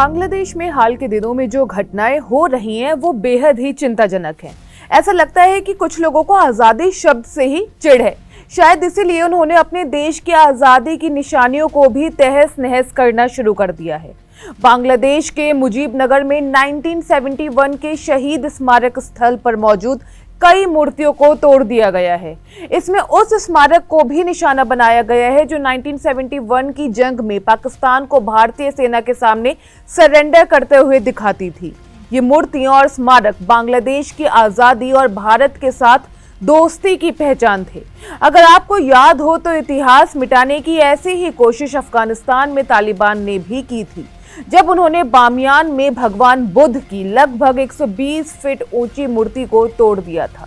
बांग्लादेश में हाल के दिनों में जो घटनाएं हो रही हैं वो बेहद ही चिंताजनक हैं। ऐसा लगता है कि कुछ लोगों को आजादी शब्द से ही चिढ़ है। शायद इसीलिए उन्होंने अपने देश की आजादी की निशानियों को भी तहस नहस करना शुरू कर दिया है। बांग्लादेश के मुजीबनगर में 1971 के शहीद स्मारक स्थल पर मौजूद कई मूर्तियों को तोड़ दिया गया है। इसमें उस स्मारक को भी निशाना बनाया गया है जो 1971 की जंग में पाकिस्तान को भारतीय सेना के सामने सरेंडर करते हुए दिखाती थी। ये मूर्तियां और स्मारक बांग्लादेश की आजादी और भारत के साथ दोस्ती की पहचान थे। अगर आपको याद हो तो इतिहास मिटाने की ऐसी ही कोशिश अफगानिस्तान में तालिबान ने भी की थी, जब उन्होंने बामियान में भगवान बुद्ध की लगभग 120 फीट ऊंची मूर्ति को तोड़ दिया था।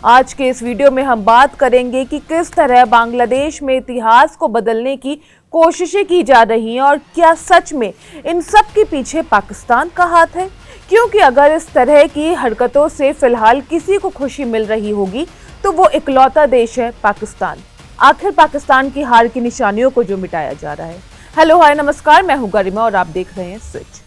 आज के इस वीडियो में हम बात करेंगे कि किस तरह बांग्लादेश में इतिहास को बदलने की कोशिशें की जा रही हैं और क्या सच में इन सब के पीछे पाकिस्तान का हाथ है। क्योंकि अगर इस तरह की हरकतों से फिलहाल किसी को खुशी मिल रही होगी तो वो इकलौता देश है पाकिस्तान। आखिर पाकिस्तान की हार की निशानियों को जो मिटाया जा रहा है। हेलो हाय नमस्कार, मैं हूं गरिमा और आप देख रहे हैं स्विच।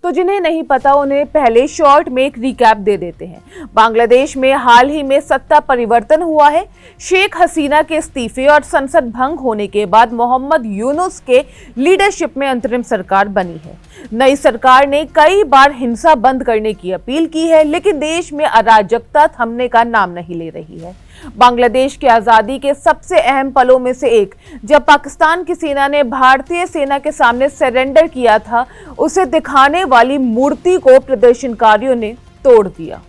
तो जिन्हें नहीं पता उन्हें पहले शॉर्ट में एक रिकैप दे देते हैं। बांग्लादेश में हाल ही में सत्ता परिवर्तन हुआ है। शेख हसीना के इस्तीफे और संसद भंग होने के बाद मोहम्मद यूनुस के लीडरशिप में अंतरिम सरकार बनी है। नई सरकार ने कई बार हिंसा बंद करने की अपील की है, लेकिन देश में अराजकता थमने का नाम नहीं ले रही है। बांग्लादेश की आजादी के सबसे अहम पलों में से एक, जब पाकिस्तान की सेना ने भारतीय सेना के सामने सरेंडर किया था, उसे दिखाने वाली मूर्ति को प्रदर्शनकारियों ने तोड़ दिया।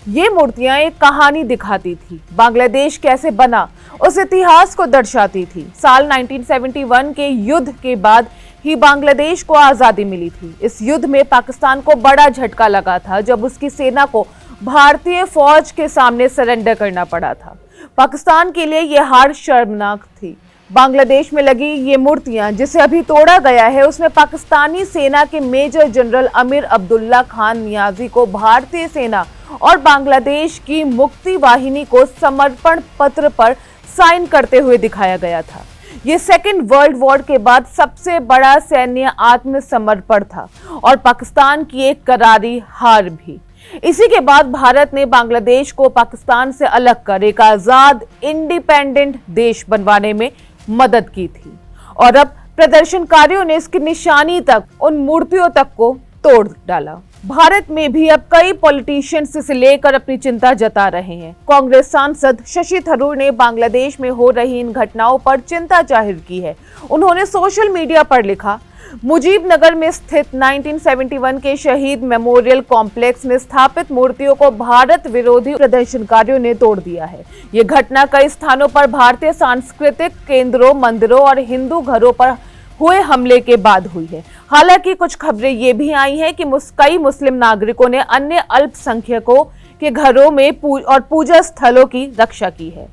ये मूर्तियां एक कहानी दिखाती थी। बांग्लादेश कैसे बना उस इतिहास को दर्शाती थी। साल 1971 के युद्ध के बाद ही बांग्लादेश को आजादी मिली थी। इस युद्ध में पाकिस्तान को बड़ा झटका लगा था जब उसकी सेना को भारतीय फौज के सामने सरेंडर करना पड़ा था। पाकिस्तान के लिए यह हार शर्मनाक थी। बांग्लादेश में लगी ये मूर्तियां जिसे अभी तोड़ा गया है, उसमें पाकिस्तानी सेना के major general Amir Abdullah Khan Niazi को भारतीय सेना और बांग्लादेश की मुक्ति वाहिनी को समर्पण पत्र पर साइन करते हुए दिखाया गया था। ये सेकेंड वर्ल्ड वॉर के बाद सबसे बड़ा सैन्य आत्मसमर्पण था और पाकिस्तान की एक करारी हार भी। इसी के बाद भारत ने बांग्लादेश को पाकिस्तान से अलग कर एक आजाद इंडिपेंडेंट देश बनवाने में मदद की थी और अब प्रदर्शनकारियों ने इसकी निशानी तक, उन मूर्तियों तक को तोड़ डाला। भारत में भी अब कई पॉलिटिशियंस इसे लेकर अपनी चिंता जता रहे हैं। कांग्रेस सांसद शशि थरूर ने बांग्लादेश में हो रही इन घटनाओं पर चिंता जाहिर की है। उन्होंने सोशल मीडिया पर लिखा, मुजीबनगर में स्थित 1971 के शहीद मेमोरियल कॉम्प्लेक्स में स्थापित मूर्तियों को भारत विरोधी प्रदर्शनकारियों ने तोड़ दिया है। ये घटना कई स्थानों पर भारतीय सांस्कृतिक केंद्रों, मंदिरों और हिंदू घरों पर हुए हमले के बाद हुई है। हालांकि कुछ खबरें ये भी आई हैं कि कई मुस्लिम नागरिकों ने अन्य अल्पसंख्यकों के घरों में और पूजा स्थलों की रक्षा की है।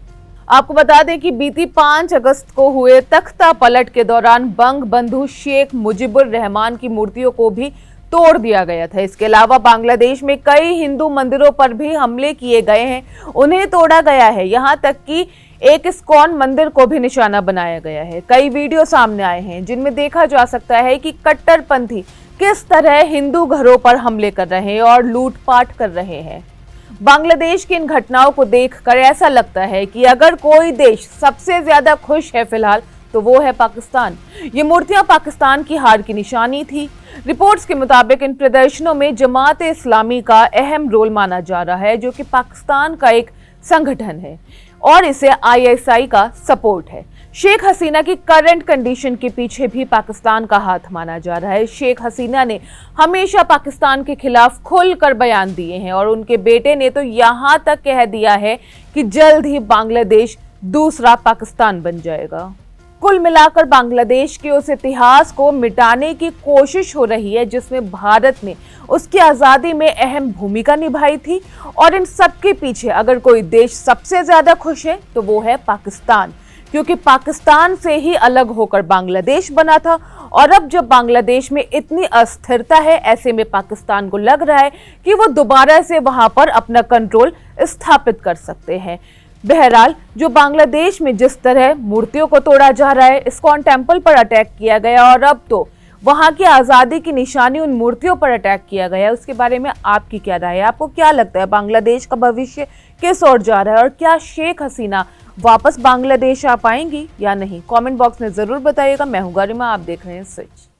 आपको बता दें कि बीती 5 अगस्त को हुए तख्ता पलट के दौरान बंग बंधु शेख मुजीबुर रहमान की मूर्तियों को भी तोड़ दिया गया था। इसके अलावा बांग्लादेश में कई हिंदू मंदिरों पर भी हमले किए गए हैं, उन्हें तोड़ा गया है। यहाँ तक कि एक इस्कॉन मंदिर को भी निशाना बनाया गया है। कई वीडियो सामने आए हैं जिनमें देखा जा सकता है कि कट्टरपंथी किस तरह हिंदू घरों पर हमले कर रहे हैं और लूटपाट कर रहे हैं। बांग्लादेश की इन घटनाओं को देखकर ऐसा लगता है कि अगर कोई देश सबसे ज्यादा खुश है फिलहाल तो वो है पाकिस्तान। ये मूर्तियां पाकिस्तान की हार की निशानी थी। रिपोर्ट्स के मुताबिक इन प्रदर्शनों में जमात इस्लामी का अहम रोल माना जा रहा है, जो कि पाकिस्तान का एक संगठन है और इसे ISI का सपोर्ट है। शेख हसीना की करंट कंडीशन के पीछे भी पाकिस्तान का हाथ माना जा रहा है। शेख हसीना ने हमेशा पाकिस्तान के खिलाफ खुलकर बयान दिए हैं और उनके बेटे ने तो यहाँ तक कह दिया है कि जल्द ही बांग्लादेश दूसरा पाकिस्तान बन जाएगा। कुल मिलाकर बांग्लादेश के उस इतिहास को मिटाने की कोशिश हो रही है जिसमें भारत ने उसकी आज़ादी में अहम भूमिका निभाई थी और इन सब के पीछे अगर कोई देश सबसे ज्यादा खुश है तो वो है पाकिस्तान, क्योंकि पाकिस्तान से ही अलग होकर बांग्लादेश बना था और अब जब बांग्लादेश में इतनी अस्थिरता है, ऐसे में पाकिस्तान को लग रहा है कि वो दोबारा से वहां पर अपना कंट्रोल स्थापित कर सकते हैं। बहरहाल जो बांग्लादेश में जिस तरह मूर्तियों को तोड़ा जा रहा है, इस्कॉन टेम्पल पर अटैक किया गया और अब तो वहां की आजादी की निशानी उन मूर्तियों पर अटैक किया गया है, उसके बारे में आपकी क्या राय है? आपको क्या लगता है बांग्लादेश का भविष्य किस ओर जा रहा है और क्या शेख हसीना वापस बांग्लादेश आ पाएंगी या नहीं? कमेंट बॉक्स में जरूर बताइएगा। मैं हूं गरिमा, आप देख रहे हैं स्विच।